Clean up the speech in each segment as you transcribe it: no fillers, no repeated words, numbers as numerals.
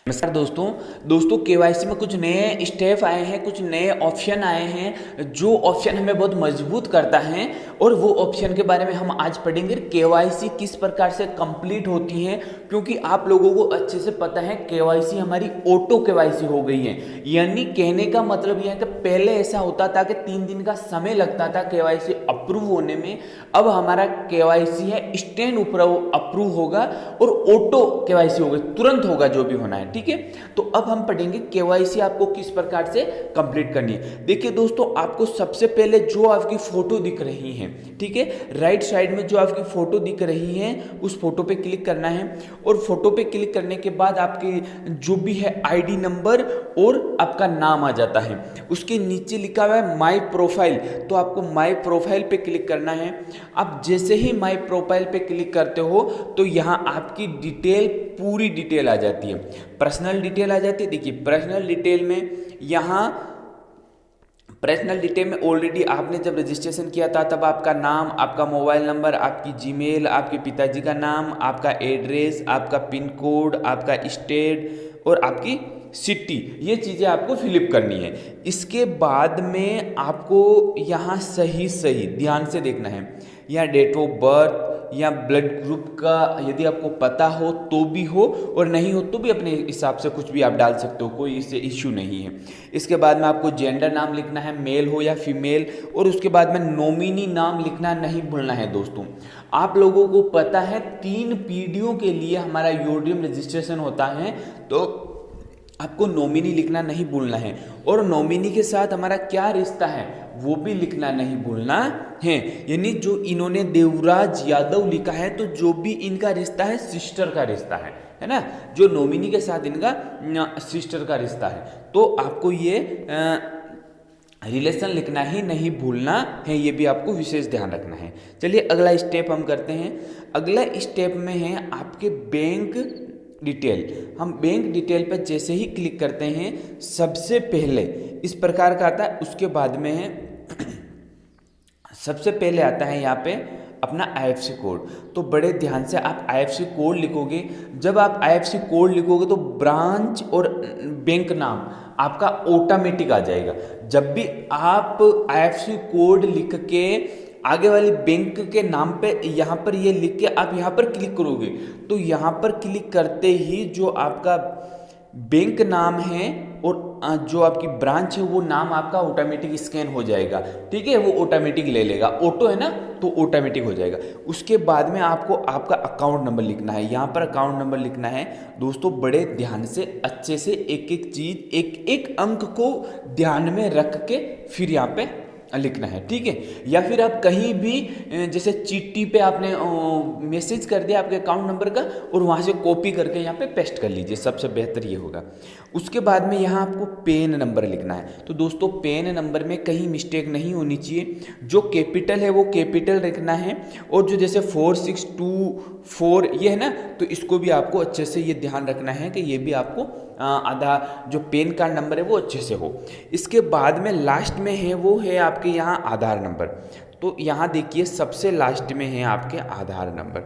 नमस्कार दोस्तों केवाईसी में कुछ नए स्टेप आए हैं, कुछ नए ऑप्शन आए हैं जो ऑप्शन हमें बहुत मजबूत करता है और वो ऑप्शन के बारे में हम आज पढ़ेंगे। केवाईसी किस प्रकार से कंप्लीट होती है, क्योंकि आप लोगों को अच्छे से पता है केवाईसी हमारी ऑटो केवाईसी हो गई है। यानी कहने का मतलब यह है कि पहले ऐसा होता था कि 3 दिन का समय लगता था केवाईसी अप्रूव होने में। अब हमारा केवाईसी है इंस्टेंट अप्रूव होगा और ऑटो केवाईसी होगा, तुरंत होगा जो भी होना है। ठीक है, तो अब हम पढ़ेंगे केवाईसी आपको किस प्रकार से कंप्लीट करनी है। देखिए दोस्तों, आपको सबसे पहले जो आपकी फोटो दिख रही है, ठीक है, राइट साइड में जो आपकी फोटो दिख रही है उस फोटो पे क्लिक करना है और फोटो पे क्लिक करने के बाद आपकी जो भी है आईडी नंबर और आपका नाम आ जाता है। उसके नीचे लिखा हुआ है माई प्रोफाइल, तो आपको माई प्रोफाइल पे क्लिक करना है। आप जैसे ही माई प्रोफाइल पे क्लिक करते हो तो यहाँ आपकी डिटेल, पूरी डिटेल आ जाती है, पर्सनल डिटेल आ जाती है। देखिए पर्सनल डिटेल में यहाँ पर्सनल डिटेल में ऑलरेडी आपने जब रजिस्ट्रेशन किया था तब आपका नाम, आपका मोबाइल नंबर, आपकी जीमेल, आपके पिताजी का नाम, आपका एड्रेस, आपका पिन कोड, आपका स्टेट और आपकी सिटी, ये चीज़ें आपको फिलअप करनी है। इसके बाद में आपको यहाँ सही ध्यान से देखना है, यहाँ डेट ऑफ बर्थ या ब्लड ग्रुप का यदि आपको पता हो तो भी हो और नहीं हो तो भी अपने हिसाब से कुछ भी आप डाल सकते हो, कोई इससे इश्यू नहीं है। इसके बाद में आपको जेंडर नाम लिखना है, मेल हो या फीमेल, और उसके बाद में नॉमिनी नाम लिखना नहीं भूलना है। दोस्तों आप लोगों को पता है 3 पीढ़ियों के लिए हमारा यूडीएम रजिस्ट्रेशन होता है, तो आपको नॉमिनी लिखना नहीं भूलना है और नॉमिनी के साथ हमारा क्या रिश्ता है वो भी लिखना नहीं भूलना है। यानी जो इन्होंने देवराज यादव लिखा है तो जो भी इनका रिश्ता है सिस्टर का रिश्ता है ना, जो नॉमिनी के साथ इनका सिस्टर का रिश्ता है, तो आपको ये रिलेशन लिखना ही नहीं भूलना है, ये भी आपको विशेष ध्यान रखना है। चलिए अगला स्टेप हम करते हैं। अगला स्टेप में है आपके बैंक डिटेल। हम बैंक डिटेल पर जैसे ही क्लिक करते हैं सबसे पहले इस प्रकार का आता है, उसके बाद में है सबसे पहले आता है यहाँ पे अपना आईएफएससी कोड। तो बड़े ध्यान से आप आईएफएससी कोड लिखोगे। जब आप आईएफएससी कोड लिखोगे तो ब्रांच और बैंक नाम आपका ऑटोमेटिक आ जाएगा। जब भी आप आईएफएससी कोड लिख के आगे वाली बैंक के नाम पे यहाँ पर ये लिख के आप यहाँ पर क्लिक करोगे तो यहाँ पर क्लिक करते ही जो आपका बैंक नाम है और जो आपकी ब्रांच है वो नाम आपका ऑटोमेटिक स्कैन हो जाएगा। ठीक है, वो ऑटोमेटिक ले लेगा, ऑटो है ना तो ऑटोमेटिक हो जाएगा। उसके बाद में आपको आपका अकाउंट नंबर लिखना है, यहाँ पर अकाउंट नंबर लिखना है। दोस्तों बड़े ध्यान से अच्छे से एक एक चीज, एक एक अंक को ध्यान में रख के फिर यहाँ पे लिखना है। ठीक है, या फिर आप कहीं भी जैसे चिट्ठी पे आपने मैसेज कर दिया आपके अकाउंट नंबर का और वहाँ से कॉपी करके यहाँ पे पेस्ट कर लीजिए, सबसे बेहतर ये होगा। उसके बाद में यहाँ आपको पेन नंबर लिखना है। तो दोस्तों पेन नंबर में कहीं मिस्टेक नहीं होनी चाहिए, जो कैपिटल है वो कैपिटल लिखना है और जो जैसे 4624 ये है ना, तो इसको भी आपको अच्छे से ये ध्यान रखना है कि ये भी आपको आधा जो पेन कार्ड नंबर है वो अच्छे से हो। इसके बाद में लास्ट में है वो है आपके यहाँ आधार नंबर। तो यहाँ देखिए सबसे लास्ट में है आपके आधार नंबर।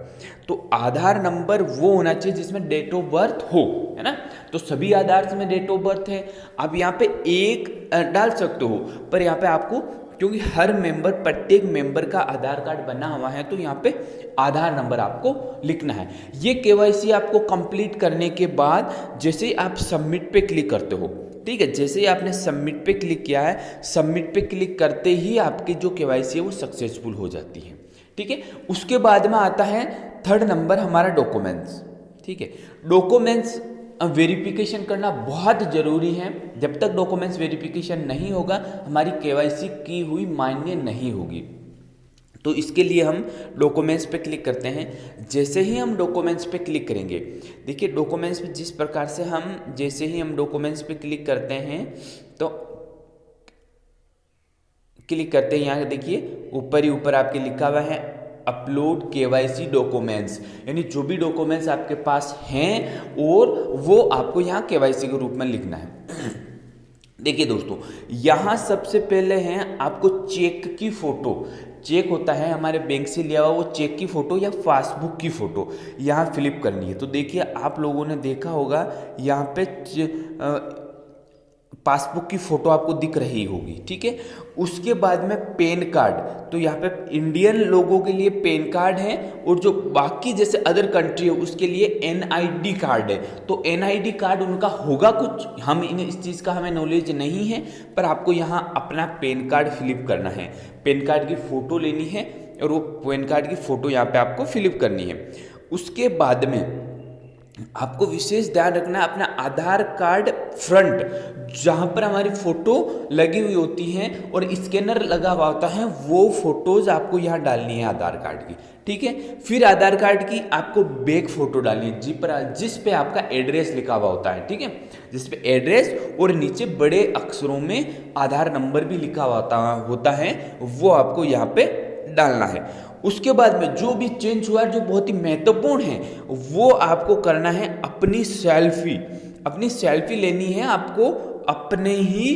तो आधार नंबर वो होना चाहिए जिसमें डेट ऑफ बर्थ हो, है ना। तो सभी आधार में डेट ऑफ बर्थ है, आप यहाँ पे एक डाल सकते हो, पर यहाँ पे आपको क्योंकि हर मेंबर, प्रत्येक मेंबर का आधार कार्ड बना हुआ है तो यहाँ पे आधार नंबर आपको लिखना है। ये केवाईसी आपको कंप्लीट करने के बाद जैसे ही आप सबमिट पे क्लिक करते हो, ठीक है, जैसे ही आपने सबमिट पे क्लिक किया है, सबमिट पे क्लिक करते ही आपकी जो केवाईसी है वो सक्सेसफुल हो जाती है। ठीक है, उसके बाद में आता है 3rd नंबर हमारा डॉक्यूमेंट्स। ठीक है, डॉक्यूमेंट्स वेरिफिकेशन करना बहुत ज़रूरी है। जब तक डॉक्यूमेंट्स वेरिफिकेशन नहीं होगा हमारी केवाईसी की हुई मान्य नहीं होगी। तो इसके लिए हम डॉक्यूमेंट्स पे क्लिक करते हैं। जैसे ही हम डॉक्यूमेंट्स पे क्लिक करेंगे, देखिए डॉक्यूमेंट्स पे जिस प्रकार से हम जैसे ही हम डॉक्यूमेंट्स पे क्लिक करते हैं तो क्लिक करते हैं, यहाँ देखिए ऊपर ही ऊपर आपके लिखा हुआ है अपलोड केवाईसी डॉक्यूमेंट्स, यानी जो भी डॉक्यूमेंट्स आपके पास हैं और वो आपको यहाँ केवाईसी के रूप में लिखना है। देखिए दोस्तों, यहाँ सबसे पहले है आपको चेक की फोटो। चेक होता है हमारे बैंक से लिया हुआ, वो चेक की फ़ोटो या पासबुक की फ़ोटो यहाँ फिलिप करनी है। तो देखिए आप लोगों ने देखा होगा यहाँ पे पासबुक की फ़ोटो आपको दिख रही होगी, ठीक है। उसके बाद में पैन कार्ड, तो यहाँ पे इंडियन लोगों के लिए पैन कार्ड है, और जो बाकी जैसे अदर कंट्री है उसके लिए एनआईडी कार्ड है। तो एनआईडी कार्ड उनका होगा कुछ, हम इस चीज़ का हमें नॉलेज नहीं है, पर आपको यहाँ अपना पैन कार्ड फिलिप करना है। पैन कार्ड की फ़ोटो लेनी है और वो पैन कार्ड की फ़ोटो यहाँ पे आपको फिलिप करनी है। उसके बाद में आपको विशेष ध्यान रखना है अपना आधार कार्ड फ्रंट, जहाँ पर हमारी फ़ोटो लगी हुई होती हैं और स्कैनर लगा हुआ होता है, वो फोटोज़ आपको यहाँ डालनी है आधार कार्ड की, ठीक है। फिर आधार कार्ड की आपको बैक फ़ोटो डालनी है जिस पे आपका एड्रेस लिखा हुआ होता है, ठीक है, जिस पे एड्रेस और नीचे बड़े अक्षरों में आधार नंबर भी लिखा हुआ होता है, वो आपको यहाँ पे डालना है। उसके बाद में जो भी चेंज हुआ जो बहुत ही महत्वपूर्ण है, वो आपको करना है अपनी सेल्फी लेनी है आपको, अपने ही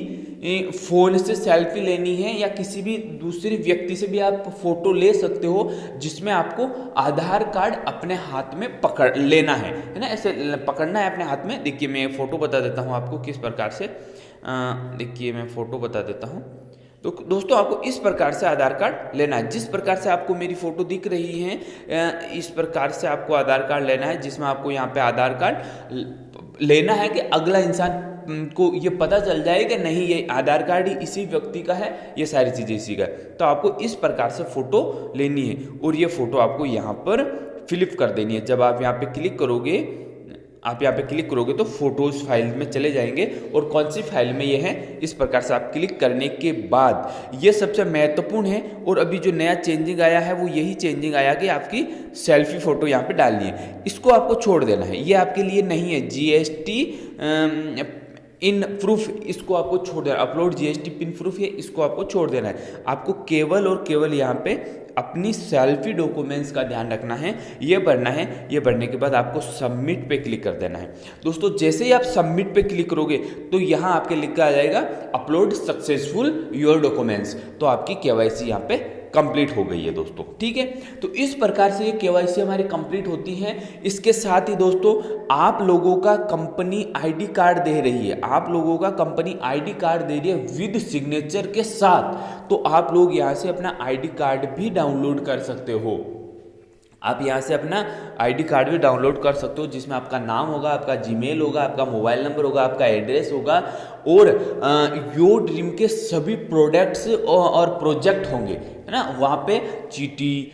फ़ोन से सेल्फी लेनी है, या किसी भी दूसरे व्यक्ति से भी आप फ़ोटो ले सकते हो, जिसमें आपको आधार कार्ड अपने हाथ में पकड़ लेना है ना, ऐसे पकड़ना है अपने हाथ में। देखिए मैं फ़ोटो बता देता हूँ आपको किस प्रकार से, देखिए मैं फ़ोटो बता देता हूँ। तो दोस्तों आपको इस प्रकार से आधार कार्ड लेना है, जिस प्रकार से आपको मेरी फ़ोटो दिख रही है, इस प्रकार से आपको आधार कार्ड लेना है, जिसमें आपको यहाँ पे आधार कार्ड लेना है कि अगला इंसान को ये पता चल जाए कि नहीं ये आधार कार्ड ही इसी व्यक्ति का है, ये सारी चीज़ें इसी का है। तो आपको इस प्रकार से फ़ोटो लेनी है और ये फ़ोटो आपको यहाँ पर फिलिप कर देनी है। जब आप यहाँ पे क्लिक करोगे तो फोटोज़ फाइल में चले जाएंगे, और कौन सी फाइल में ये है, इस प्रकार से आप क्लिक करने के बाद ये सबसे महत्वपूर्ण है। और अभी जो नया चेंजिंग आया है वो यही चेंजिंग आया कि आपकी सेल्फी फ़ोटो यहाँ पे डालनी है, इसको आपको छोड़ देना है, ये आपके लिए नहीं है। जीएसटी इन प्रूफ, इसको आपको छोड़ देना, अपलोड जीएसटी पिन प्रूफ है, इसको आपको छोड़ देना है। आपको केवल और केवल यहाँ पे अपनी सेल्फी डॉक्यूमेंट्स का ध्यान रखना है, ये भरना है। ये भरने के बाद आपको सबमिट पे क्लिक कर देना है। दोस्तों जैसे ही आप सबमिट पे क्लिक करोगे तो यहाँ आपके लिखा आ जाएगा अपलोड सक्सेसफुल योर डॉक्यूमेंट्स, तो आपकी केवाईसी यहाँ पे कंप्लीट हो गई है दोस्तों, ठीक है। तो इस प्रकार से ये केवाईसी हमारी कंप्लीट होती है। इसके साथ ही दोस्तों आप लोगों का कंपनी आईडी कार्ड दे रही है, विद सिग्नेचर के साथ, तो आप लोग यहाँ से अपना आईडी कार्ड भी डाउनलोड कर सकते हो। आप यहाँ से अपना आईडी कार्ड भी डाउनलोड कर सकते हो, जिसमें आपका नाम होगा, आपका जीमेल होगा, आपका मोबाइल नंबर होगा, आपका एड्रेस होगा, और योर ड्रीम के सभी प्रोडक्ट्स और प्रोजेक्ट होंगे, है ना। वहाँ पे चीटी,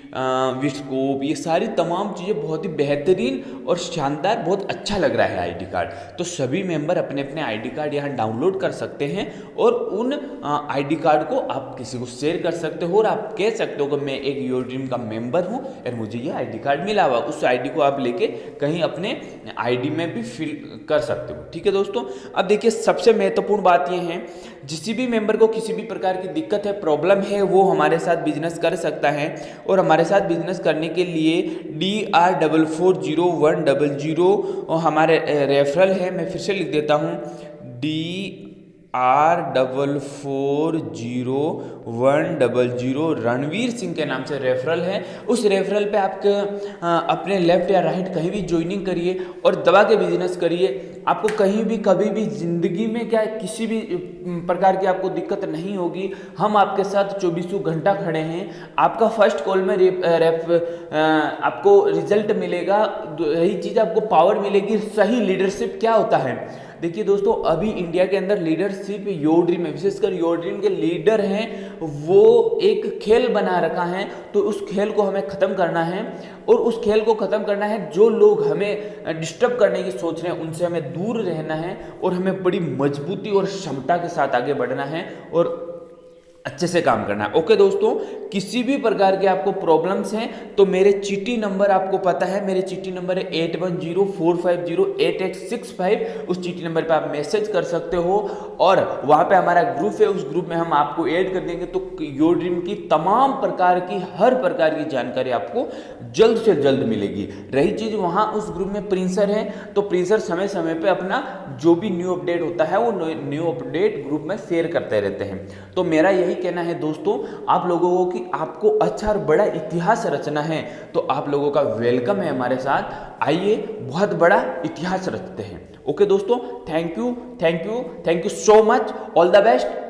विस्कोप, ये सारी तमाम चीज़ें बहुत ही बेहतरीन और शानदार, बहुत अच्छा लग रहा है आईडी कार्ड। तो सभी मेंबर अपने अपने आईडी कार्ड यहाँ डाउनलोड कर सकते हैं, और उन आईडी कार्ड को आप किसी को शेयर कर सकते हो, और आप कह सकते हो कि मैं एक योर ड्रीम का मेंबर हूँ और मुझे ये आईडी कार्ड मिला हुआ। उस आईडी को आप लेके कहीं अपने आईडी में भी फिल कर सकते हो, ठीक है दोस्तों। अब देखिए सबसे महत्वपूर्ण बात यह है, किसी भी मेंबर को किसी भी प्रकार की दिक्कत है, प्रॉब्लम है, वो हमारे साथ बिजनेस कर सकता है। और हमारे साथ बिजनेस करने के लिए DR440100 और हमारे रेफरल है, मैं फिर से लिख देता हूँ, DR440100 रणवीर सिंह के नाम से रेफरल है। उस रेफरल पे आप अपने लेफ्ट या राइट कहीं भी ज्वाइनिंग करिए और दवा के बिजनेस करिए। आपको कहीं भी कभी भी ज़िंदगी में क्या किसी भी प्रकार की आपको दिक्कत नहीं होगी, हम आपके साथ 24 घंटा खड़े हैं। आपका फर्स्ट कॉल में आपको रिजल्ट मिलेगा, यही चीज़ आपको पावर मिलेगी। सही लीडरशिप क्या होता है, देखिए दोस्तों अभी इंडिया के अंदर लीडरशिप योर ड्रीम में, विशेषकर योर ड्रीम के लीडर हैं, वो एक खेल बना रखा है। तो उस खेल को हमें ख़त्म करना है, और उस खेल को ख़त्म करना है। जो लोग हमें डिस्टर्ब करने की सोच रहे हैं उनसे हमें दूर रहना है, और हमें बड़ी मजबूती और क्षमता के साथ आगे बढ़ना है और अच्छे से काम करना है। ओके दोस्तों, किसी भी प्रकार के आपको प्रॉब्लम्स हैं तो मेरे चीटी नंबर आपको पता है, मेरे चीटी नंबर है 8104508865। उस चीटी नंबर पे आप मैसेज कर सकते हो, और वहाँ पे हमारा ग्रुप है, उस ग्रुप में हम आपको ऐड कर देंगे। तो योर ड्रीम की तमाम प्रकार की, हर प्रकार की जानकारी आपको जल्द से जल्द मिलेगी। रही चीज़ वहाँ उस ग्रुप में प्रिंसर है, तो प्रिंसर समय समय पर अपना जो भी न्यू अपडेट होता है वो न्यू अपडेट ग्रुप में शेयर करते रहते हैं। तो मेरा यही कहना है दोस्तों आप लोगों को कि आपको अच्छा और बड़ा इतिहास रचना है तो आप लोगों का वेलकम है हमारे साथ। आइए बहुत बड़ा इतिहास रचते हैं। ओके दोस्तों, thank you so much, all the best.